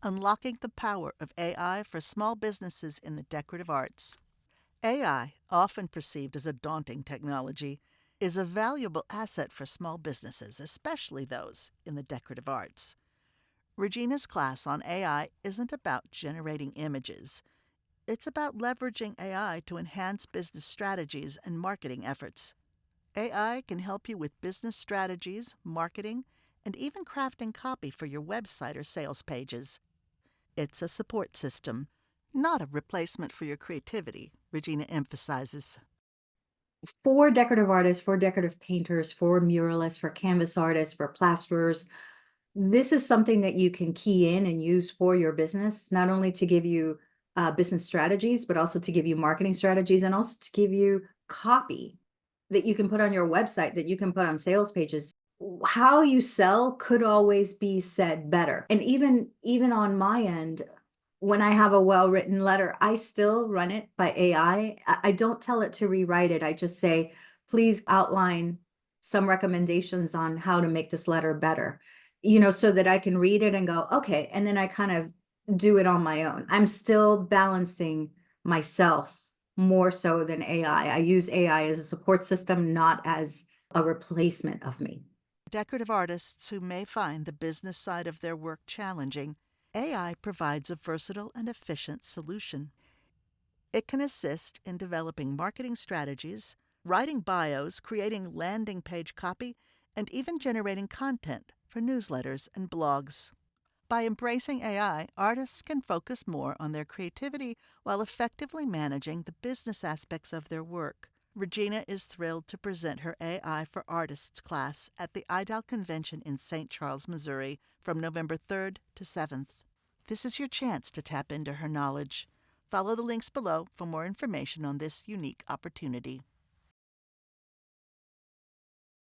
Unlocking the Power of AI for Small Businesses in the Decorative Arts. AI, often perceived as a daunting technology, is a valuable asset for small businesses, especially those in the decorative arts. Regina's class on AI isn't about generating images. It's about leveraging AI to enhance business strategies and marketing efforts. AI can help you with business strategies, marketing, and even crafting copy for your website or sales pages. It's a support system, not a replacement for your creativity, Regina emphasizes. For decorative artists, for decorative painters, for muralists, for canvas artists, for plasterers, this is something that you can key in and use for your business, not only to give you business strategies, but also to give you marketing strategies and also to give you copy that you can put on your website, that you can put on sales pages. How you sell could always be said better. And even on my end, when I have a well-written letter, I still run it by AI. I don't tell it to rewrite it. I just say, please outline some recommendations on how to make this letter better, so that I can read it and go, okay. And then I kind of do it on my own. I'm still balancing myself more so than AI. I use AI as a support system, not as a replacement of me. Decorative artists who may find the business side of their work challenging, AI provides a versatile and efficient solution. It can assist in developing marketing strategies, writing bios, creating landing page copy, and even generating content for newsletters and blogs. By embracing AI, artists can focus more on their creativity while effectively managing the business aspects of their work. Regina is thrilled to present her AI for Artists class at the IDAL convention in St. Charles, Missouri from November 3rd to 7th. This is your chance to tap into her knowledge. Follow the links below for more information on this unique opportunity.